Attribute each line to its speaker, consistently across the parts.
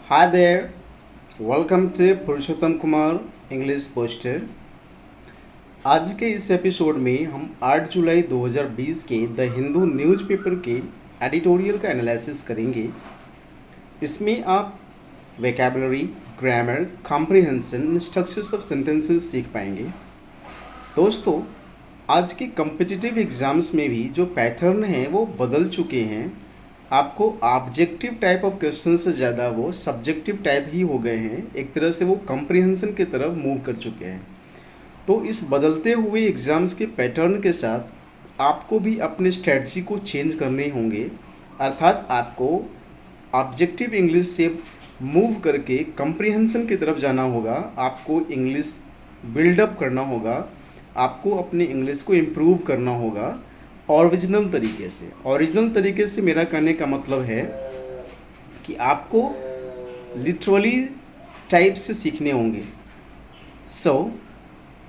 Speaker 1: Hi there, welcome to Purushottam Kumar English poster. आज के इस एपिसोड में हम 8 जुलाई 2020 के द हिंदू न्यूज़पेपर के एडिटोरियल का एनालिसिस करेंगे। इसमें आप vocabulary, grammar, comprehension, structures of sentences सीख पाएंगे। दोस्तों, आज के कम्पिटिटिव एग्ज़ाम्स में भी जो पैटर्न हैं वो बदल चुके हैं। आपको ऑब्जेक्टिव टाइप ऑफ क्वेश्चन से ज़्यादा वो सब्जेक्टिव टाइप ही हो गए हैं। एक तरह से वो कम्प्रिहेंशन की तरफ मूव कर चुके हैं। तो इस बदलते हुए एग्ज़ाम्स के पैटर्न के साथ आपको भी अपने स्ट्रेटजी को चेंज करने होंगे। अर्थात आपको ऑब्जेक्टिव इंग्लिश से मूव करके कम्प्रिहेंशन की तरफ जाना होगा। आपको इंग्लिश बिल्डअप करना होगा। आपको अपने इंग्लिश को इम्प्रूव करना होगा ओरिजिनल तरीके से। ओरिजिनल तरीके से मेरा कहने का मतलब है कि आपको लिटरली टाइप से सीखने होंगे।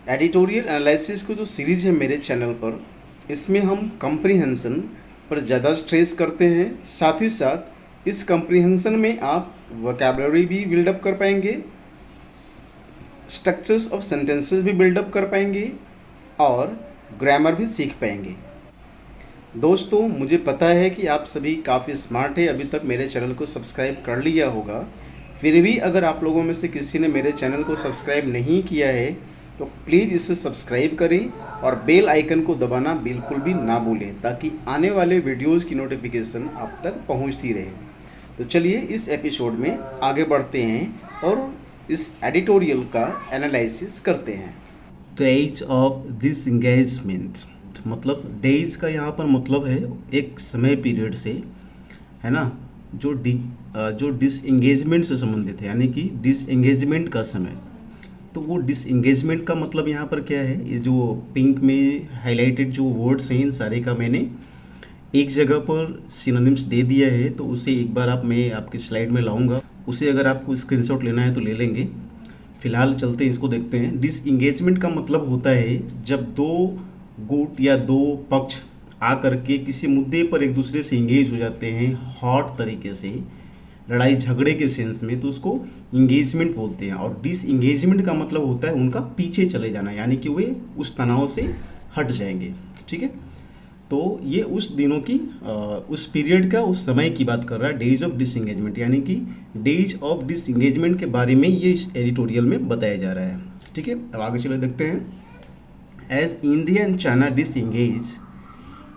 Speaker 1: एडिटोरियल एनालिसिस को जो सीरीज़ है मेरे चैनल पर, इसमें हम कम्प्रिहेंशन पर ज़्यादा स्ट्रेस करते हैं। साथ ही साथ इस कम्प्रिहेंशन में आप वोकैबुलरी भी बिल्डअप कर पाएंगे, स्ट्रक्चर्स ऑफ सेंटेंसेस भी बिल्डअप कर पाएंगे और ग्रामर भी सीख पाएंगे। दोस्तों, मुझे पता है कि आप सभी काफ़ी स्मार्ट है, अभी तक मेरे चैनल को सब्सक्राइब कर लिया होगा। फिर भी अगर आप लोगों में से किसी ने मेरे चैनल को सब्सक्राइब नहीं किया है तो प्लीज़ इसे सब्सक्राइब करें और बेल आइकन को दबाना बिल्कुल भी ना भूलें, ताकि आने वाले वीडियोज़ की नोटिफिकेशन आप तक पहुँचती रहे। तो चलिए इस एपिसोड में आगे बढ़ते हैं और इस एडिटोरियल का एनालिसिस करते हैं। डेज ऑफ डिसएंगेजमेंट, मतलब डेज का यहाँ पर मतलब है एक समय पीरियड से, है ना, जो डिसएंगेजमेंट से संबंधित है, यानी कि डिसएंगेजमेंट का समय। तो वो डिसएंगेजमेंट का मतलब यहाँ पर क्या है, ये जो पिंक में हाईलाइटेड जो वर्ड्स हैं, इन सारे का मैंने एक जगह पर सिनोनिम्स दे दिया है। तो उसे एक बार मैं आपकी स्लाइड में लाऊंगा, उसे अगर आपको स्क्रीनशॉट लेना है तो ले लेंगे। फिलहाल चलते हैं, इसको देखते हैं। डिसएंगेजमेंट का मतलब होता है जब दो गुट या दो पक्ष आकर के किसी मुद्दे पर एक दूसरे से इंगेज हो जाते हैं हॉट तरीके से, लड़ाई झगड़े के सेंस में, तो उसको इंगेजमेंट बोलते हैं। और डिसएंगेजमेंट का मतलब होता है उनका पीछे चले जाना, यानी कि वे उस तनाव से हट जाएंगे। ठीक है, तो ये उस दिनों की उस पीरियड का, उस समय की बात कर रहा है, डेज ऑफ डिसएंगेजमेंट, यानी कि डेज ऑफ डिसएंगेजमेंट के बारे में ये इस एडिटोरियल में बताया जा रहा है। ठीक है, अब आगे चले देखते हैं। As India and China disengage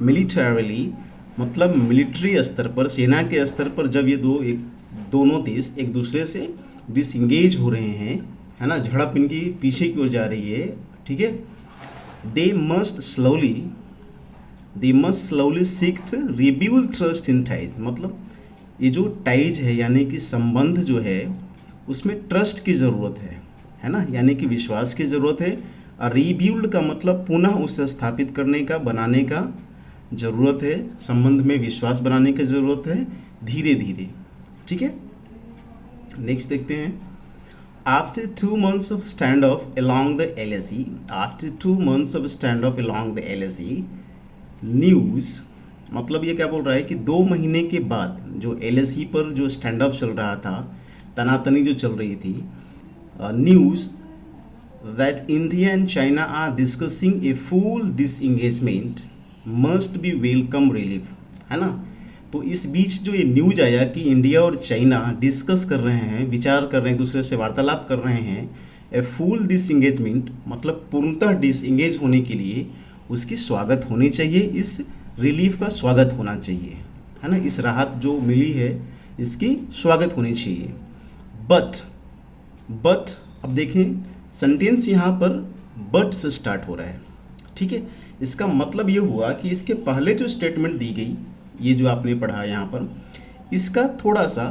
Speaker 1: militarily, मतलब मिलिट्री स्तर पर, सेना के स्तर पर जब ये दोनों देश एक दूसरे से डिसएंगेज हो रहे हैं, है ना, झड़प इनकी पीछे की ओर जा रही है। ठीक है, they must slowly seek to rebuild trust in ties, मतलब ये जो टाइज है यानी कि संबंध जो है उसमें ट्रस्ट की ज़रूरत है ना, यानी कि विश्वास की ज़रूरत है। और रीबिल्ड का मतलब पुनः उसे स्थापित करने का, बनाने का ज़रूरत है। संबंध में विश्वास बनाने की ज़रूरत है धीरे धीरे। ठीक है, नेक्स्ट देखते हैं। After 2 months of standoff along the LSE, after 2 months of standoff along the LSE, news, मतलब ये क्या बोल रहा है कि 2 महीने के बाद जो LSE पर जो स्टैंड ऑफ चल रहा था, तनातनी जो चल रही थी, news that India and China are discussing a full disengagement must be welcome relief, है ना। तो इस बीच जो ये न्यूज आया कि इंडिया और चाइना डिस्कस कर रहे हैं, विचार कर रहे हैं, एक दूसरे से वार्तालाप कर रहे हैं, ए फुल डिसएंगेजमेंट, मतलब पूर्णतः डिसएंगेज होने के लिए उसकी स्वागत होनी चाहिए, इस रिलीफ का स्वागत होना चाहिए, है ना, इस राहत जो मिली है इसकी स्वागत होनी चाहिए। बट अब देखें, सेंटेंस यहाँ पर बट से स्टार्ट हो रहा है। ठीक है, इसका मतलब ये हुआ कि इसके पहले जो स्टेटमेंट दी गई, ये जो आपने पढ़ा यहाँ पर, इसका थोड़ा सा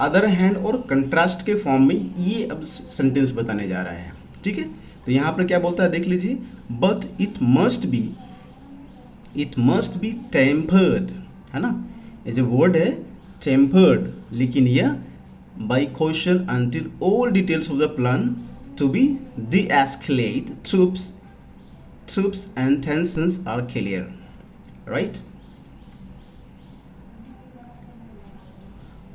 Speaker 1: अदर हैंड और कंट्रास्ट के फॉर्म में ये अब सेंटेंस बताने जा रहा है। ठीक है, तो यहाँ पर क्या बोलता है देख लीजिए। But it must be tempered, है ना, ये जो वर्ड है टेम्पर्ड, लेकिन यह by question until all details of the plan to be de-escalate troops and tensions are clear, right?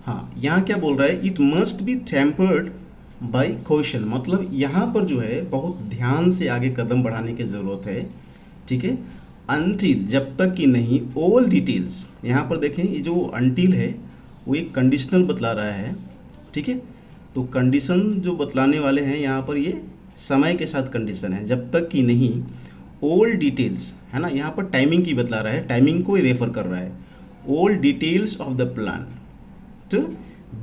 Speaker 1: हाँ, यहाँ क्या बोल रहा है, it must be tempered by question, मतलब यहाँ पर जो है बहुत ध्यान से आगे कदम बढ़ाने की ज़रूरत है, ठीक है। अनटिल, जब तक कि नहीं, ऑल डिटेल्स, यहाँ पर देखें ये जो अनटिल है वो एक कंडीशनल बतला रहा है, ठीक है। तो कंडीशन जो बतलाने वाले हैं यहाँ पर ये समय के साथ कंडीशन है, जब तक कि नहीं ऑल डिटेल्स, है ना, यहाँ पर टाइमिंग की बतला रहा है, टाइमिंग को ही रेफर कर रहा है। All details of the plan to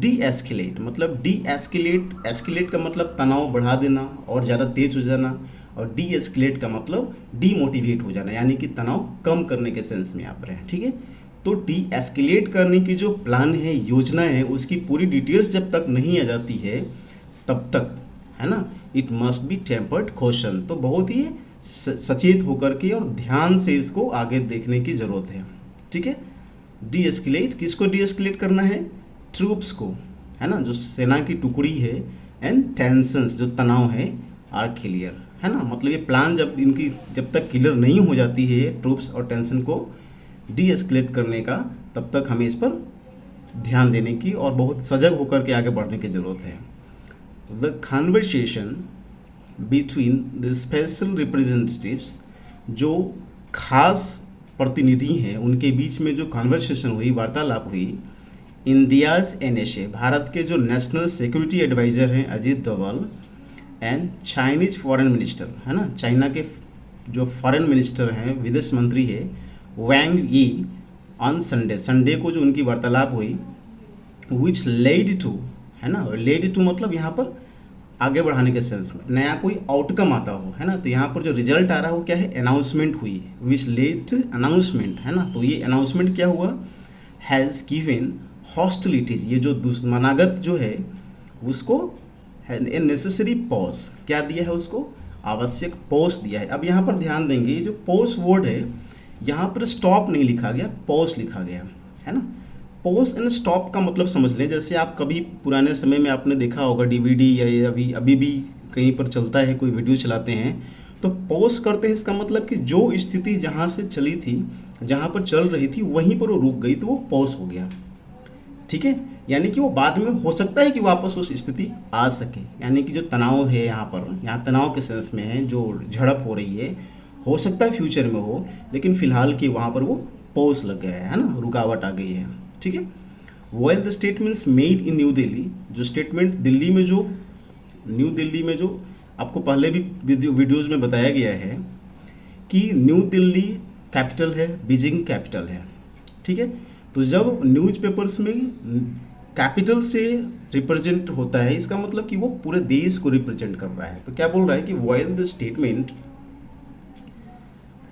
Speaker 1: de-escalate, मतलब डी एस्केलेट, एस्केलेट का मतलब तनाव बढ़ा देना और ज़्यादा तेज हो जाना, और डी एस्केलेट का मतलब डीमोटिवेट हो जाना, यानी कि तनाव कम करने के सेंस में आप रहे हैं, ठीक है। तो डी एस्केलेट करने की जो प्लान है, योजना है, उसकी पूरी डिटेल्स जब तक नहीं आ जाती है तब तक, है ना, it must be tempered question, तो बहुत ही सचेत होकर के और ध्यान से इसको आगे देखने की ज़रूरत है, ठीक है। डी एस्केलेट, किसको डी एस्केलेट करना है, ट्रूप्स को, है ना, जो सेना की टुकड़ी है, एंड टेंशंस, जो तनाव है, आर क्लियर, है ना, मतलब ये प्लान जब तक क्लियर नहीं हो जाती है ट्रूप्स और टेंशन को डी एस्केलेट करने का, तब तक हमें इस पर ध्यान देने की और बहुत सजग होकर के आगे बढ़ने की ज़रूरत है। The conversation between the special representatives, जो खास प्रतिनिधि हैं उनके बीच में जो कन्वर्सेशन हुई, वार्तालाप हुई, इंडियाज़ एनएसए, भारत के जो नेशनल सिक्योरिटी एडवाइज़र हैं Ajit Doval, and Chinese foreign minister, है ना, चाइना के जो फॉरेन मिनिस्टर हैं, विदेश मंत्री है, वैंग यी, ऑन संडे, संडे को जो उनकी वार्तालाप हुई, विच लेड टू, है ना, लेड टू मतलब यहाँ पर आगे बढ़ाने के सेंस में नया कोई आउटकम आता हो, है ना, तो यहाँ पर जो रिजल्ट आ रहा है वो क्या है, अनाउंसमेंट हुई, विच लेड अनाउंसमेंट, है ना, तो ये अनाउंसमेंट क्या हुआ, हैज़ गिवन हॉस्टिलिटीज, ये जो दुश्मनागत जो है उसको ए नेसेसरी पॉज, क्या दिया है उसको, आवश्यक पॉज दिया है। अब यहाँ पर ध्यान देंगे, ये जो पॉज वर्ड है यहाँ पर स्टॉप नहीं लिखा गया, पॉज लिखा गया, है ना। पॉज एंड स्टॉप का मतलब समझ लें, जैसे आप कभी पुराने समय में आपने देखा होगा डीवीडी या अभी भी कहीं पर चलता है, कोई वीडियो चलाते हैं तो पॉज करते हैं, इसका मतलब कि जो स्थिति जहाँ से चली थी, जहाँ पर चल रही थी वहीं पर वो रुक गई तो वो पॉज हो गया, ठीक है। यानी कि वो बाद में हो सकता है कि वापस उस स्थिति आ सके, यानी कि जो तनाव है यहाँ पर, यहाँ तनाव के सेंस में है, जो झड़प हो रही है, हो सकता है फ्यूचर में हो, लेकिन फिलहाल की वहाँ पर वो पॉज लग गया है ना, रुकावट आ गई है, ठीक है। While the statements made in new Delhi, जो स्टेटमेंट दिल्ली में जो न्यू दिल्ली में जो आपको पहले भी वीडियोज़ में बताया गया है कि न्यू दिल्ली कैपिटल है, बीजिंग कैपिटल है, ठीक है। तो जब न्यूज़पेपर्स में कैपिटल से रिप्रेजेंट होता है, इसका मतलब कि वो पूरे देश को रिप्रेजेंट कर रहा है। तो क्या बोल रहा है कि while the statement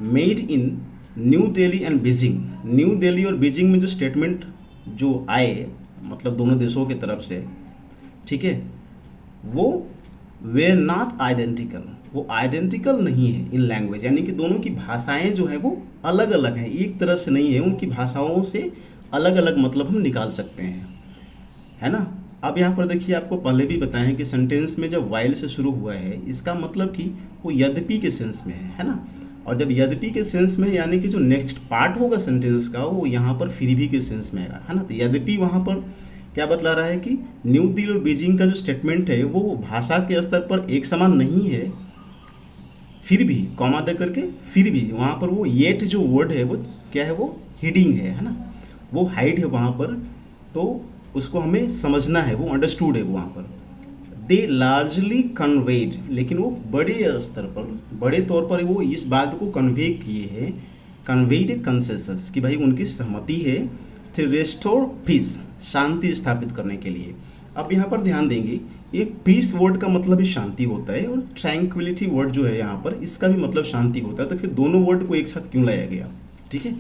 Speaker 1: made in new Delhi and Beijing, new Delhi और बीजिंग में जो स्टेटमेंट जो आए, मतलब दोनों देशों की तरफ से, ठीक है, वो वे नॉट आइडेंटिकल, वो आइडेंटिकल नहीं है इन लैंग्वेज, यानी कि दोनों की भाषाएं जो हैं वो अलग अलग हैं, एक तरह से नहीं है, उनकी भाषाओं से अलग अलग मतलब हम निकाल सकते हैं, है ना। अब यहाँ पर देखिए, आपको पहले भी बताएं कि सेंटेंस में जब वाइल से शुरू हुआ है, इसका मतलब कि वो यद्यपि के सेंस में है ना, और जब यद्यपि के सेंस में, यानी कि जो नेक्स्ट पार्ट होगा सेंटेंस का वो यहाँ पर फिर भी के सेंस में आएगा, है ना। तो यद्यपि वहाँ पर क्या बतला रहा है कि न्यू दिल्ली और बीजिंग का जो स्टेटमेंट है वो भाषा के स्तर पर एक समान नहीं है, फिर भी कॉमा दे करके फिर भी वहाँ पर वो येट जो वर्ड है वो क्या है, वो हिडिंग है ना, वो हाइड है वहाँ पर, तो उसको हमें समझना है, वो अंडरस्टूड है वहाँ पर। दे लार्जली कन्वेड, लेकिन वो बड़े स्तर पर, बड़े तौर पर वो इस बात को कन्वे किए हैं, कन्वेड कंसेंसस, कि भाई उनकी सहमति है टू रेस्टोर पीस, शांति स्थापित करने के लिए। अब यहाँ पर ध्यान देंगे, एक पीस वर्ड का मतलब ही शांति होता है, और ट्रैंक्विलिटी वर्ड जो है यहाँ पर, इसका भी मतलब शांति होता है, तो फिर दोनों वर्ड को एक साथ क्यों लाया गया, ठीक है।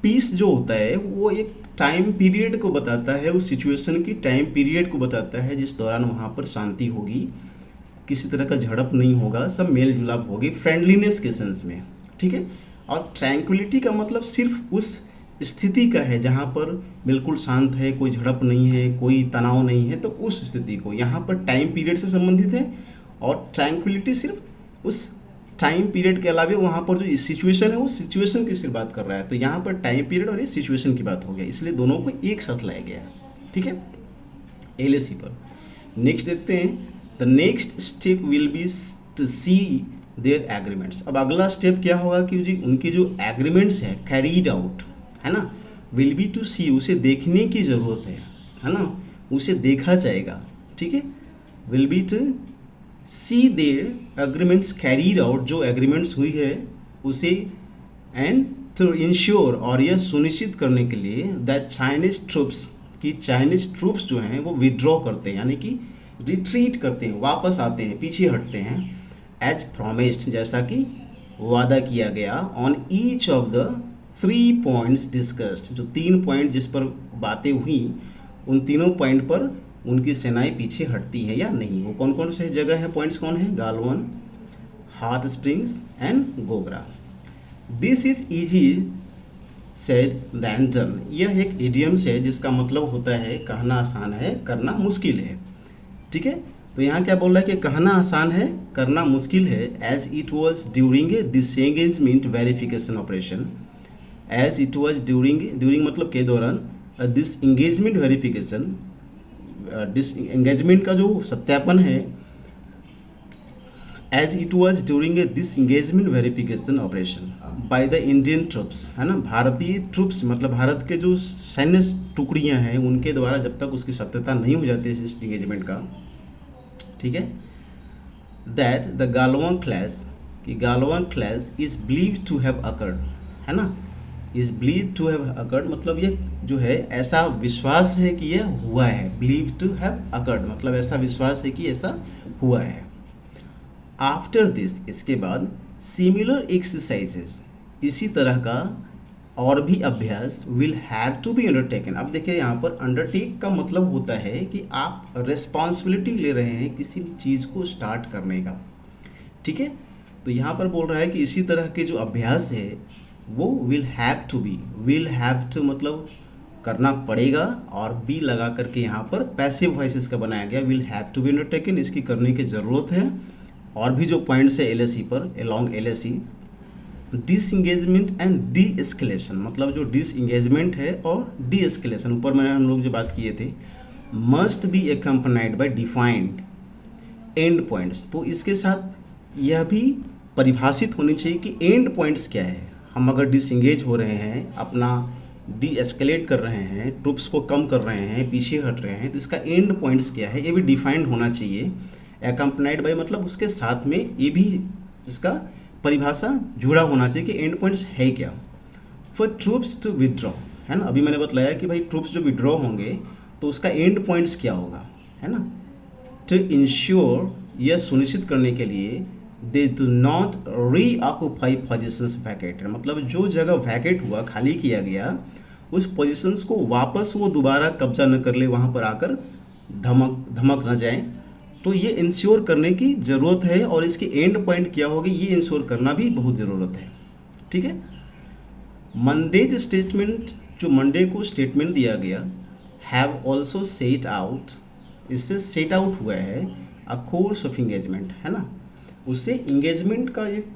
Speaker 1: पीस जो होता है वो एक टाइम पीरियड को बताता है, उस सिचुएशन की टाइम पीरियड को बताता है जिस दौरान वहाँ पर शांति होगी, किसी तरह का झड़प नहीं होगा, सब मेल जुलाप होगी, फ्रेंडलीनेस के सेंस में, ठीक है। और ट्रैंक्विलिटी का मतलब सिर्फ उस स्थिति का है जहाँ पर बिल्कुल शांत है, कोई झड़प नहीं है, कोई तनाव नहीं है, तो उस स्थिति को, यहाँ पर टाइम पीरियड से संबंधित है, और ट्रैंक्विलिटी सिर्फ उस टाइम पीरियड के अलावा वहाँ पर जो सिचुएशन है वो सिचुएशन की सिर्फ बात कर रहा है। तो यहाँ पर टाइम पीरियड और ये सिचुएशन की बात हो गया, इसलिए दोनों को एक साथ लाया गया, ठीक है। LAC पर। नेक्स्ट देखते हैं, the next step will be to see their agreements. अब अगला स्टेप क्या होगा कि जी उनके जो एग्रीमेंट्स है कैरीड आउट, है ना, विल बी टू सी, उसे देखने की ज़रूरत है ना, उसे देखा जाएगा, ठीक है, will be to see their agreements carried out, जो एग्रीमेंट्स हुई है उसे, एंड टू इंश्योर, और यह सुनिश्चित करने के लिए दैट चाइनीज ट्रूप्स, कि चाइनीज ट्रूप्स जो हैं वो विड्रॉ करते हैं, यानी कि रिट्रीट करते हैं, वापस आते हैं, पीछे हटते हैं, एज प्रॉमिस्ड, जैसा कि वादा किया गया, on each of the 3 points discussed, जो 3 पॉइंट जिस पर बातें हुई उन तीनों पॉइंट पर उनकी सेनाएं पीछे हटती हैं या नहीं। वो कौन कौन से जगह है, पॉइंट्स कौन है, Galwan, hot springs and Gogra. This is easy said than done, यह एक इडियम्स है जिसका मतलब होता है कहना आसान है, करना मुश्किल है, ठीक है। तो यहाँ क्या बोल रहा है कि कहना आसान है, करना मुश्किल है, as it was during a disengagement verification operation, as it was during मतलब के दौरान, डिसएंगेजमेंट वेरिफिकेशन, डिसएंगेजमेंट का जो सत्यापन है, as it was during a disengagement verification operation by the Indian troops, है ना, भारतीय ट्रूप्स मतलब भारत के जो सैन्य टुकड़ियां हैं उनके द्वारा, जब तक उसकी सत्यता नहीं हो जाती है इस इंगेजमेंट का, ठीक है, दैट द गालवान क्लैश, कि Galwan clash is believed to have occurred, है ना, is believed to have occurred मतलब ये जो है ऐसा विश्वास है कि यह हुआ है, बिलीव टू हैव अकर्ड मतलब ऐसा विश्वास है कि ऐसा हुआ है। आफ्टर दिस, इसके बाद, सिमिलर एक्सरसाइजेस, इसी तरह का और भी अभ्यास, will have to be undertaken. अब देखिए यहाँ पर अंडरटेक का मतलब होता है कि आप रिस्पॉन्सिबिलिटी ले रहे हैं किसी चीज़ को स्टार्ट करने का, ठीक है। तो यहाँ पर बोल रहा है कि इसी तरह के जो अभ्यास है वो will have to be, will have to मतलब करना पड़ेगा, और बी लगा करके यहाँ पर पैसिव वॉइस इसका बनाया गया, will have to be undertaken, इसकी करने की ज़रूरत है। और भी जो पॉइंट्स है LAC पर, along LAC, disengagement and D escalation, मतलब जो डिसएंगेजमेंट है और डी एस्केलेशन, ऊपर में हम लोग जो बात किए थे, must be accompanied by defined end points. तो इसके साथ यह भी परिभाषित होनी चाहिए कि एंड पॉइंट्स क्या है। हम अगर डिसएंगेज हो रहे हैं, अपना डी एस्केलेट कर रहे हैं, ट्रूप्स को कम कर रहे हैं, पीछे हट रहे हैं, तो इसका एंड पॉइंट्स क्या है ये भी डिफाइंड होना चाहिए। एक्कम्पनाइड बाय मतलब उसके साथ में ये भी इसका परिभाषा जुड़ा होना चाहिए कि एंड पॉइंट्स है क्या। फॉर ट्रूप्स टू विड्रॉ, है ना, अभी मैंने बतलाया कि भाई ट्रूप्स जो विड्रॉ होंगे तो उसका एंड पॉइंट्स क्या होगा, है ना। टू इंश्योर, यह सुनिश्चित करने के लिए, दे डू नॉट री ऑक्यूपाई पोजिशंस वैकेटेड, मतलब जो जगह वैकेट हुआ, खाली किया गया, उस पोजिशंस को वापस वो दोबारा कब्जा न कर ले, वहाँ पर आकर धमक न जाए। तो ये इंश्योर करने की ज़रूरत है, और इसके एंड पॉइंट क्या होगी ये इंश्योर करना भी बहुत ज़रूरत है, ठीक है। मंडेज स्टेटमेंट, जो मंडे को स्टेटमेंट दिया गया, हैव ऑल्सो सेट आउट, इससे सेट आउट हुआ है अ कोर्स ऑफ इंगेजमेंट, है ना, उससे इंगेजमेंट का एक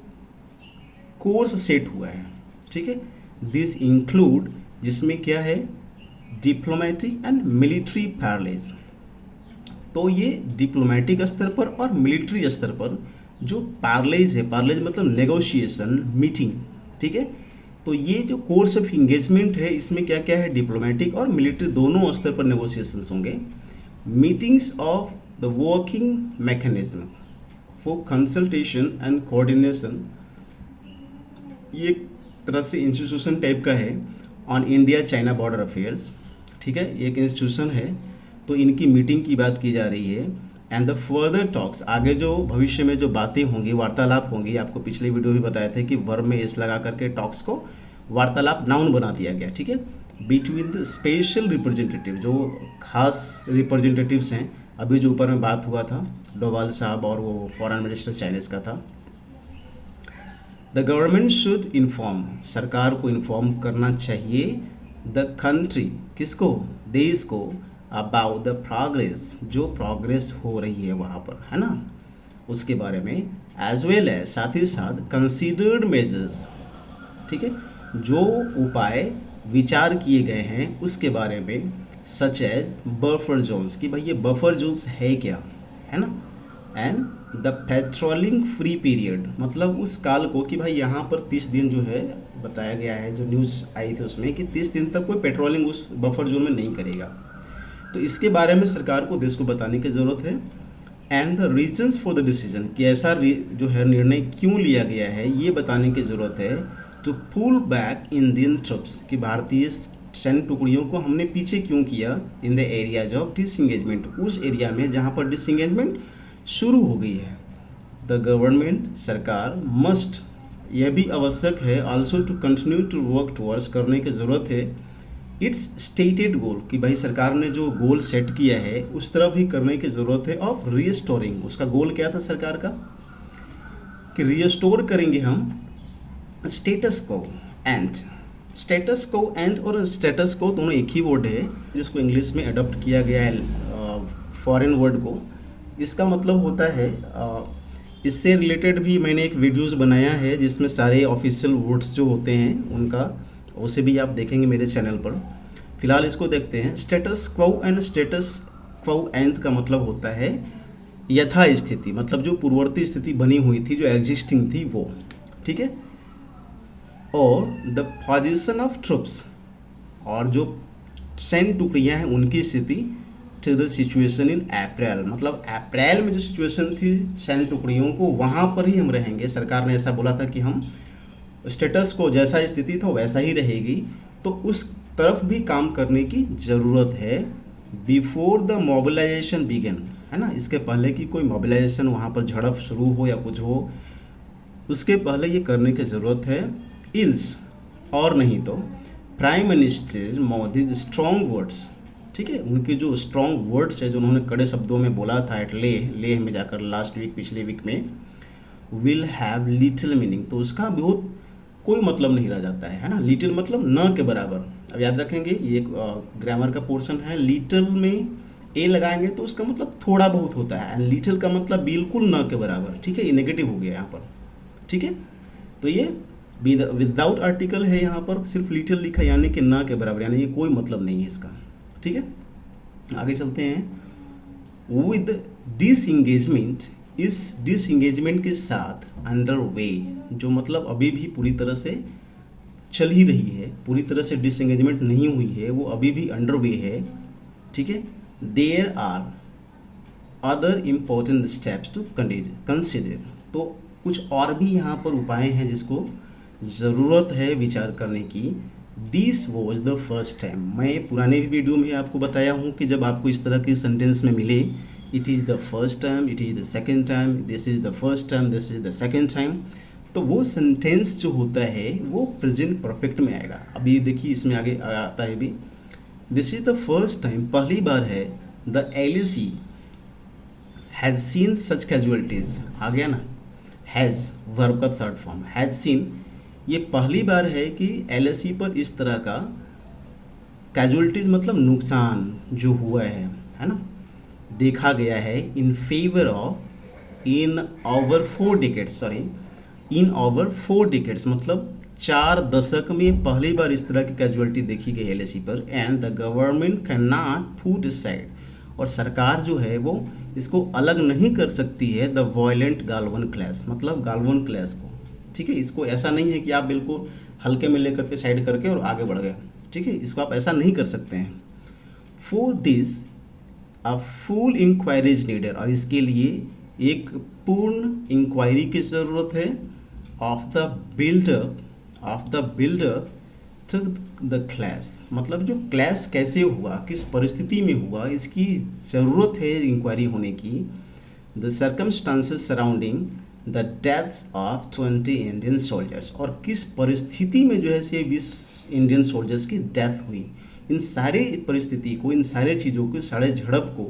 Speaker 1: कोर्स सेट हुआ है, ठीक है। दिस इंक्लूड, जिसमें क्या है, डिप्लोमेटिक एंड मिलिट्री पैरलेज। तो ये डिप्लोमेटिक स्तर पर और मिलिट्री स्तर पर जो पैरलेज है, पैरलेज मतलब नेगोशिएशन, मीटिंग, ठीक है। तो ये जो कोर्स ऑफ इंगेजमेंट है इसमें क्या क्या है, डिप्लोमेटिक और मिलिट्री दोनों स्तर पर नेगोशिएशंस होंगे। Meetings of the working mechanism for consultation and coordination, ये एक तरह से इंस्टीट्यूशन टाइप का है, on India China border affairs, ठीक है, एक इंस्टीट्यूशन है। तो इनकी मीटिंग की बात की जा रही है। एंड द फर्दर टॉक्स, आगे जो भविष्य में जो बातें होंगी, वार्तालाप होंगी, आपको पिछले वीडियो में बताया था कि वर्ब में एस लगा करके टॉक्स को वार्तालाप नाउन बना दिया गया, ठीक है, बिटवीन द स्पेशल रिप्रेजेंटेटिव, जो खास रिप्रेजेंटेटिव्स हैं, अभी जो ऊपर में बात हुआ था डोवाल साहब और वो फॉरेन मिनिस्टर चाइनीज़ का था। द गवर्नमेंट शुड इन्फॉर्म, सरकार को इन्फॉर्म करना चाहिए, द कंट्री, किसको, देश को, अबाउट द प्रोग्रेस, जो प्रोग्रेस हो रही है वहाँ पर, है ना, उसके बारे में, एज वेल एज, साथ ही साथ, कंसीडर्ड मेजर्स, ठीक है, जो उपाय विचार किए गए हैं उसके बारे में, सच एज बफर जोन्स, कि भाई ये बफर जोन्स है क्या, है ना। And the patrolling free period, मतलब उस काल को कि भाई यहाँ पर 30 दिन जो है बताया गया है, जो न्यूज़ आई थी उसमें कि 30 दिन तक कोई पेट्रोलिंग उस बफर जोन में नहीं करेगा। तो इसके बारे में सरकार को देश को बताने की ज़रूरत है। And the reasons for the decision, कि ऐसा जो है निर्णय क्यों लिया गया है, ये बताने की ज़रूरत है। To pull back Indian troops, कि भारतीय सैन्य टुकड़ियों को हमने पीछे क्यों किया in the areas of disengagement, उस एरिया में जहाँ पर डिसंगेजमेंट शुरू हो गई है। द गवर्नमेंट, सरकार, मस्ट, यह भी आवश्यक है, also to continue to work towards, करने की ज़रूरत है, इट्स स्टेटेड गोल, कि भाई सरकार ने जो गोल सेट किया है उस तरफ भी करने की ज़रूरत है। ऑफ रीस्टोरिंग, उसका गोल क्या था सरकार का, कि रीस्टोर करेंगे हम स्टेटस को एंड, स्टेटस को एंड और स्टेटस को दोनों एक ही वर्ड है, जिसको इंग्लिश में अडॉप्ट किया गया है फॉरेन वर्ड को। इसका मतलब होता है इससे रिलेटेड भी मैंने एक वीडियोस बनाया है जिसमें सारे ऑफिशियल वर्ड्स जो होते हैं उनका, उसे भी आप देखेंगे मेरे चैनल पर। फिलहाल इसको देखते हैं। Status quo and status quo and का मतलब होता है यथा स्थिति, मतलब जो पूर्ववर्ती स्थिति बनी हुई थी, जो एग्जिस्टिंग थी वो, ठीक है। और द पोजीशन ऑफ ट्रुप्स, और जो सैन्य टुकड़ियाँ हैं उनकी स्थिति, टू द सिचुएशन इन अप्रैल, मतलब अप्रैल में जो सिचुएशन थी सैन्य टुकड़ियों को, वहाँ पर ही हम रहेंगे। सरकार ने ऐसा बोला था कि हम स्टेटस को जैसा स्थिति था वैसा ही रहेगी, तो उस तरफ भी काम करने की ज़रूरत है। बिफोर द मोबिलाइजेशन बिगन, है ना, इसके पहले कि कोई मोबिलाइजेशन वहाँ पर झड़प शुरू हो या कुछ हो, उसके पहले ये करने की ज़रूरत है। इल्स, और नहीं तो prime minister Modi strong words, ठीक है, उनके जो स्ट्रॉन्ग वर्ड्स है जो उन्होंने कड़े शब्दों में बोला था एट लेह में जाकर लास्ट वीक, पिछले वीक में, विल हैव लिटिल मीनिंग, तो उसका बहुत कोई मतलब नहीं रह जाता है ना। लिटिल मतलब न के बराबर। अब याद रखेंगे ये एक ग्रामर का पोर्शन है। लिटिल में ए लगाएंगे तो उसका मतलब थोड़ा बहुत होता है, एंड लिटिल का मतलब बिल्कुल न के बराबर, ठीक है, ये नेगेटिव हो गया यहाँ पर, ठीक है। तो ये विदाउट आर्टिकल है, यहाँ पर सिर्फ लिटिल लिखा यानी कि न के बराबर, यानी ये कोई मतलब नहीं है इसका, ठीक है। आगे चलते हैं। विद डिसएंगेजमेंट, इस डिसएंगेजमेंट के साथ अंडर वे, जो मतलब अभी भी पूरी तरह से चल ही रही है, पूरी तरह से डिसएंगेजमेंट नहीं हुई है, वो अभी भी अंडर वे है, ठीक है। There are other important steps to consider, तो कुछ और भी यहाँ पर उपाय हैं जिसको ज़रूरत है विचार करने की। This was the first time, मैं पुराने भी वीडियो में आपको बताया हूँ कि जब आपको इस तरह के सेंटेंस में मिले, it is the first time, it is the second time, this is the first time, this is the second time, तो वो सेंटेंस जो होता है वो प्रेजेंट परफेक्ट में आएगा। अभी देखिए इसमें आगे आता है भी, this is the first time, पहली बार है, the LAC has seen such casualties, आ गया ना, हैज़ वर्ब का थर्ड फॉर्म, हैज़ सीन, ये पहली बार है कि LAC पर इस तरह का कैजुअलिटीज़ मतलब नुकसान जो हुआ है ना, देखा गया है। In favour of, in over 4 decades, sorry, in over 4 decades मतलब 4 दशक में पहली बार इस तरह की कैजुअलिटी देखी गई LAC पर। And the government can not put aside, और सरकार जो है वो इसको अलग नहीं कर सकती है, द वायलेंट गालवन क्लैश, मतलब गालवन क्लैश को, ठीक है। इसको ऐसा नहीं है कि आप बिल्कुल हल्के में लेकर के साइड करके और आगे बढ़ गए, ठीक है, इसको आप ऐसा नहीं कर सकते हैं। For this a full inquiry is needed, और इसके लिए एक पूर्ण इंक्वायरी की ज़रूरत है। Of the buildup to the clash, मतलब जो क्लैश कैसे हुआ, किस परिस्थिति में हुआ, इसकी ज़रूरत है इंक्वायरी होने की। The circumstances surrounding the deaths of 20 Indian soldiers, और किस परिस्थिति में जो है से 20 इंडियन सोल्जर्स की डेथ हुई, इन सारे परिस्थिति को, इन सारे चीज़ों को, सारे झड़प को,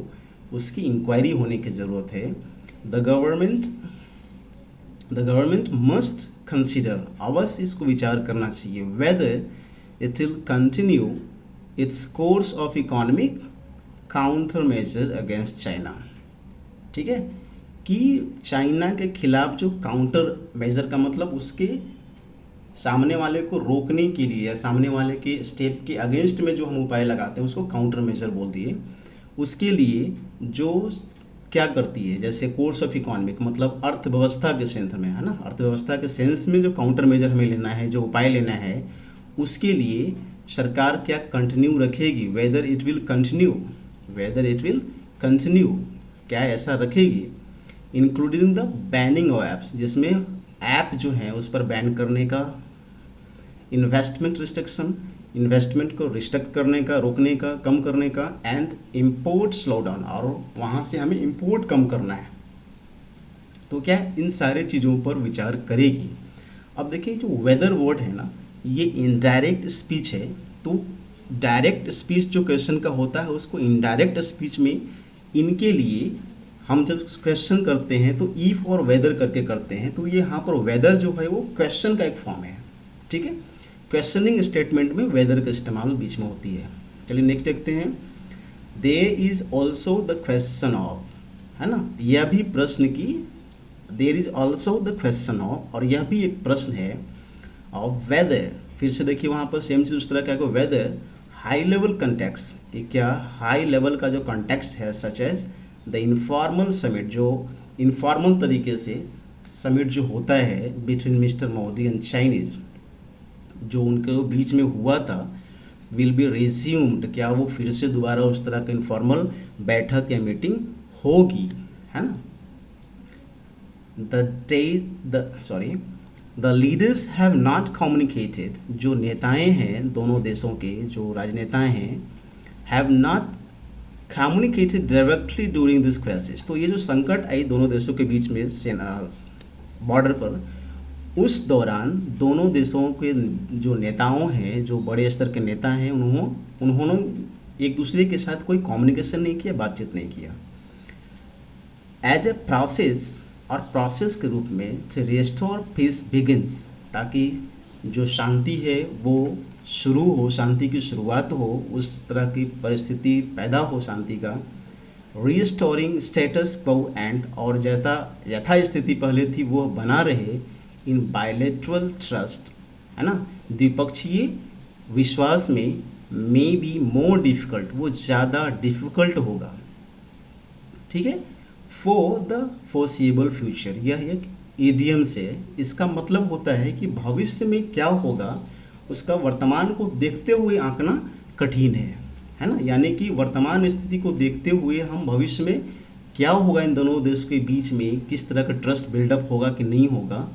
Speaker 1: उसकी इंक्वायरी होने की ज़रूरत है। द गवर्नमेंट मस्ट कंसिडर, अवश्य इसको विचार करना चाहिए, whether it will continue its course of economic counter measure against China, ठीक है, कि चाइना के खिलाफ जो काउंटर मेजर का मतलब उसके सामने वाले को रोकने के लिए या सामने वाले के स्टेप के अगेंस्ट में जो हम उपाय लगाते हैं उसको काउंटर मेजर बोल दिए। उसके लिए जो क्या करती है, जैसे कोर्स ऑफ इकोनॉमिक मतलब अर्थव्यवस्था के सेंस में, है ना, अर्थव्यवस्था के सेंस में जो काउंटर मेजर हमें लेना है, जो उपाय लेना है, उसके लिए सरकार क्या कंटिन्यू रखेगी, वेदर इट विल कंटिन्यू, क्या ऐसा रखेगी, including the banning of apps, जिसमें ऐप जो है उस पर बैन करने का, इन्वेस्टमेंट रिस्ट्रिक्शन, इन्वेस्टमेंट को रिस्ट्रिक्ट करने का, रोकने का, कम करने का, एंड इम्पोर्ट स्लो डाउन, और वहाँ से हमें इम्पोर्ट कम करना है। तो क्या इन सारे चीज़ों पर विचार करेगी। अब देखिए जो वेदर वर्ड है ना, ये इनडायरेक्ट स्पीच है, तो डायरेक्ट स्पीच जो क्वेश्चन का होता है उसको इनडायरेक्ट स्पीच में इनके लिए हम जब क्वेश्चन करते हैं तो इफ और वेदर करके करते हैं, तो ये यहाँ पर वेदर जो है वो क्वेश्चन का एक फॉर्म है, ठीक है। क्वेश्चनिंग स्टेटमेंट में वेदर का इस्तेमाल बीच में होती है। चलिए नेक्स्ट देखते हैं। There is also the question of, है ना, यह भी प्रश्न की, there is also the question of, और यह भी एक प्रश्न है ऑफ वेदर। फिर से देखिए वहाँ पर सेम चीज़ उस तरह क्या, वेदर हाई लेवल कंटेक्स्ट, कि क्या हाई लेवल का जो कंटेक्स्ट है, such as the informal summit, जो इनफॉर्मल तरीके से समिट जो होता है between mister Modi and Chinese, जो उनके बीच में हुआ था, विल बी रिज्यूम्ड, क्या वो फिर से दोबारा उस तरह का इनफॉर्मल बैठक या मीटिंग होगी, है ना। The leaders have not communicated, जो नेताएं हैं दोनों देशों के, जो राजनेताएं हैं, have not communicated directly during this crisis. तो ये जो संकट आई दोनों देशों के बीच में बॉर्डर पर, उस दौरान दोनों देशों के जो नेताओं हैं, जो बड़े स्तर के नेता हैं, उन्होंने एक दूसरे के साथ कोई कम्युनिकेशन नहीं किया, बातचीत नहीं किया। एज ए प्रोसेस, और प्रोसेस के रूप में, टू रिस्टोर पीस बिगिंस, ताकि जो शांति है वो शुरू हो, शांति की शुरुआत हो, उस तरह की परिस्थिति पैदा हो शांति का। रिस्टोरिंग स्टेटस क्वो एंड, और जैसा यथास्थिति पहले थी वो बना रहे, इन बायलैटरल ट्रस्ट, है ना, द्विपक्षीय विश्वास में, मे बी मोर डिफ़िकल्ट, वो ज़्यादा डिफ़िकल्ट होगा, ठीक है। फॉर द फोर्सिएबल फ्यूचर, यह एक इडियम से, इसका मतलब होता है कि भविष्य में क्या होगा उसका वर्तमान को देखते हुए आंकना कठिन है ना, यानी कि वर्तमान स्थिति को देखते हुए हम भविष्य में क्या होगा इन दोनों देशों के बीच में, किस तरह का ट्रस्ट बिल्डअप होगा कि नहीं होगा,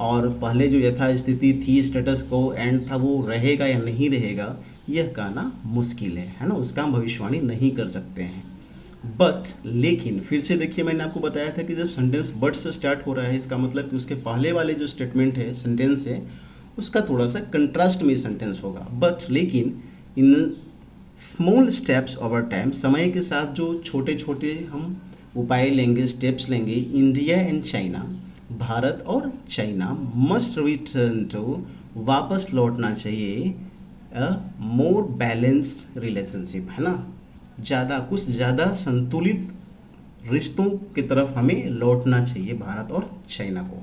Speaker 1: और पहले जो यथास्थिति थी, स्टेटस को एंड था, वो रहेगा या नहीं रहेगा, यह कहना मुश्किल है ना, उसका हम भविष्यवाणी नहीं कर सकते हैं। बट लेकिन फिर से देखिए, मैंने आपको बताया था कि जब सेंटेंस बट से स्टार्ट हो रहा है, इसका मतलब कि उसके पहले वाले जो स्टेटमेंट है, सेंटेंस है, उसका थोड़ा सा कंट्रास्ट में सेंटेंस होगा। बट लेकिन in small steps over time, समय के साथ जो छोटे छोटे हम उपाय लेंगे, स्टेप्स लेंगे, इंडिया एंड चाइना, भारत और चाइना मस्ट रिटर्न टू, वापस लौटना चाहिए, मोर बैलेंस्ड रिलेशनशिप, है ना, कुछ ज़्यादा संतुलित रिश्तों की तरफ हमें लौटना चाहिए भारत और चाइना को,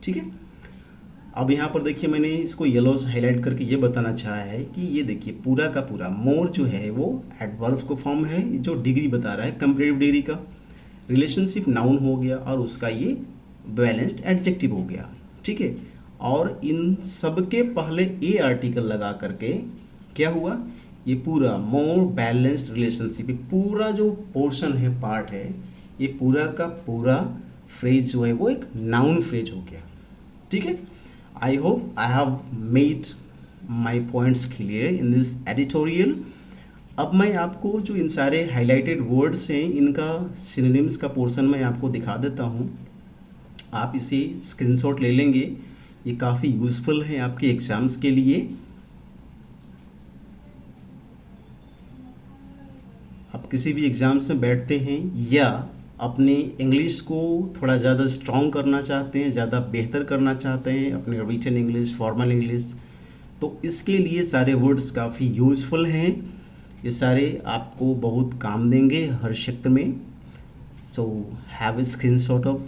Speaker 1: ठीक है। अब यहाँ पर देखिए, मैंने इसको येलो से हाईलाइट करके ये बताना चाहा है कि ये देखिए पूरा का पूरा मोर जो है वो एडवर्ब को फॉर्म है, जो डिग्री बता रहा है कंपैरेटिव डिग्री का, रिलेशनशिप नाउन हो गया और उसका ये बैलेंस्ड एडजेक्टिव हो गया, ठीक है। और इन सब के पहले ए आर्टिकल लगा करके क्या हुआ, ये पूरा मोर बैलेंस्ड रिलेशनशिप, पूरा जो पोर्शन है, पार्ट है, ये पूरा का पूरा फ्रेज जो है वो एक नाउन फ्रेज हो गया, ठीक है। I hope I have made my points clear in this editorial. अब मैं आपको जो इन सारे हाईलाइटेड वर्ड्स हैं, इनका सिनोनिम्स का पोर्शन मैं आपको दिखा देता हूँ, आप इसे स्क्रीनशॉट ले लेंगे, ये काफ़ी यूज़फुल है आपके एग्ज़ाम्स के लिए। आप किसी भी एग्ज़ाम्स में बैठते हैं या अपने इंग्लिश को थोड़ा ज़्यादा स्ट्रॉन्ग करना चाहते हैं, ज़्यादा बेहतर करना चाहते हैं, अपने रिटन इंग्लिश, फॉर्मल इंग्लिश, तो इसके लिए सारे वर्ड्स काफ़ी यूज़फुल हैं, ये सारे आपको बहुत काम देंगे हर क्षेत्र में। So have a screenshot of